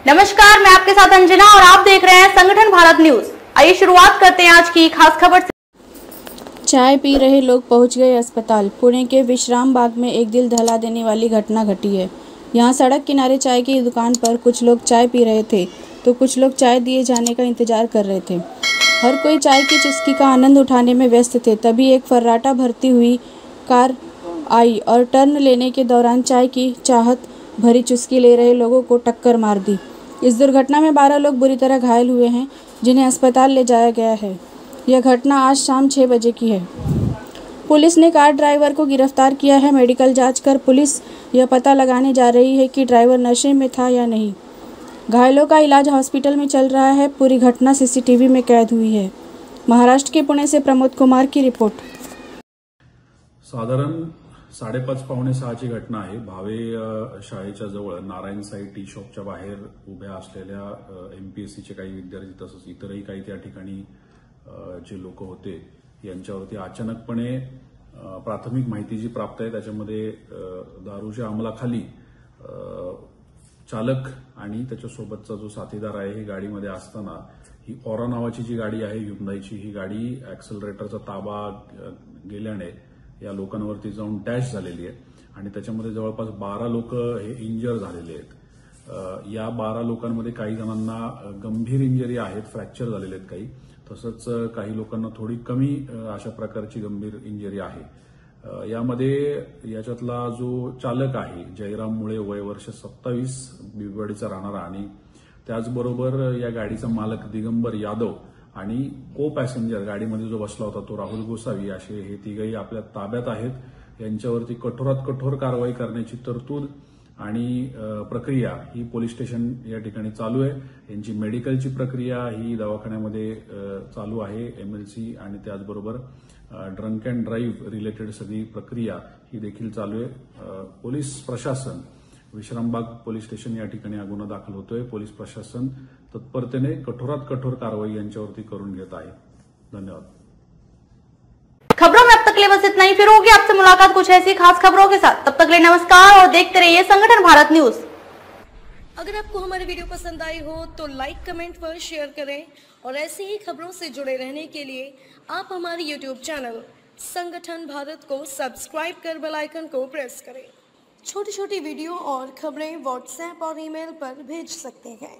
नमस्कार, मैं आपके साथ अंजना और आप देख रहे हैं संगठन भारत न्यूज। आइए शुरुआत करते हैं आज की खास खबर से। चाय पी रहे लोग पहुंच गए अस्पताल। पुणे के विश्राम बाग में एक दिल दहला देने वाली घटना घटी है। यहां सड़क किनारे चाय की दुकान पर कुछ लोग चाय पी रहे थे तो कुछ लोग चाय दिए जाने का इंतजार कर रहे थे। हर कोई चाय की चुस्की का आनंद उठाने में व्यस्त थे। तभी एक फर्राटा भरती हुई कार आई और टर्न लेने के दौरान चाय की चाहत भरी चुस्की ले रहे लोगों को टक्कर मार दी। इस दुर्घटना में 12 लोग बुरी तरह घायल हुए हैं, जिन्हें अस्पताल ले जाया गया है। यह घटना आज शाम 6 बजे की है। पुलिस ने कार ड्राइवर को गिरफ्तार किया है। मेडिकल जांच कर पुलिस यह पता लगाने जा रही है कि ड्राइवर नशे में था या नहीं। घायलों का इलाज हॉस्पिटल में चल रहा है। पूरी घटना सीसीटीवी में कैद हुई है। महाराष्ट्र के पुणे से प्रमोद कुमार की रिपोर्ट। साधारण 5:30 पावणे 6ची घटना आहे। भावे शाळेच्या जवळ नारायण साई टी शॉपच्या बाहेर उभ्या असलेल्या एमपीएससीचे काही विद्यार्थी तसंच इतरही काही त्या ठिकाणी जे लोक होते यांच्यावरती अचानकपणे प्राथमिक माहिती जी प्राप्त आहे त्याच्यामध्ये दारूच्या अंमलाखाली चालक आणि त्याच्यासोबतचा जो साथीदार आहे ही गाडीमध्ये असताना ही ऑरा नावाची जी गाडी आहे ह्युंदाईची, ही गाडी ऍक्सेलरेटरचा ताबा गेल्याने या लोकांवरती जाऊन डॅश झालेली आहे आणि त्याच्यामध्ये जवळपास 12 लोक हे इंजर झालेले आहेत। या 12 लोकांमध्ये काही जणांना गंभीर इंजरी आहेत, फ्रॅक्चर झालेले आहेत काही, तसंच काही लोकांना थोडी कमी अशा प्रकारची गंभीर इंजरी आहे। याच्यातला जो चालक आहे जयराम मुळे, वय वर्ष 27, बिबवेडीचा राहणारा, आणि त्याचबरोबर या गाडीचा मालक दिगंबर यादव आणि को पॅसेंजर गाडीमध्ये जो बसला होता तो राहुल गोसावी, असे हे तिघही आपल्या ताब्यात आहेत। यांच्यावरती कठोरात कठोर कारवाई करण्याची तरतूद आणि प्रक्रिया ही पोलीस स्टेशन या ठिकाणी चालू आहे। यांची मेडिकलची प्रक्रिया ही दवाखान्यामध्ये चालू आहे, एमएलसी, आणि त्याचबरोबर ड्रंक अँड ड्राईव्ह रिलेटेड सगळी प्रक्रिया ही देखील चालू आहे। पोलीस प्रशासन, विश्रामबाग पोलीस स्टेशन या ठिकाणी हा गुन्हा दाखल होतोय। पोलीस प्रशासन तत्परतेने कठोरात कठोर कारवाई यांच्यावरती करून घेत आहे। धन्यवाद। खबरों में अब तक ले बस इतना ही। फिर होगी आपसे मुलाकात कुछ ऐसी खास खबरों के साथ। तब तक ले नमस्कार और देखते रहिए संगठन भारत न्यूज। अगर आपको हमारी वीडियो पसंद आई हो तो लाइक, कमेंट पर शेयर करें और ऐसी ही खबरों से जुड़े रहने के लिए आप हमारे यूट्यूब चैनल संगठन भारत को सब्सक्राइब कर बेल आइकन को प्रेस करें। छोटी छोटी वीडियो और खबरें व्हाट्सएप और ईमेल पर भेज सकते हैं।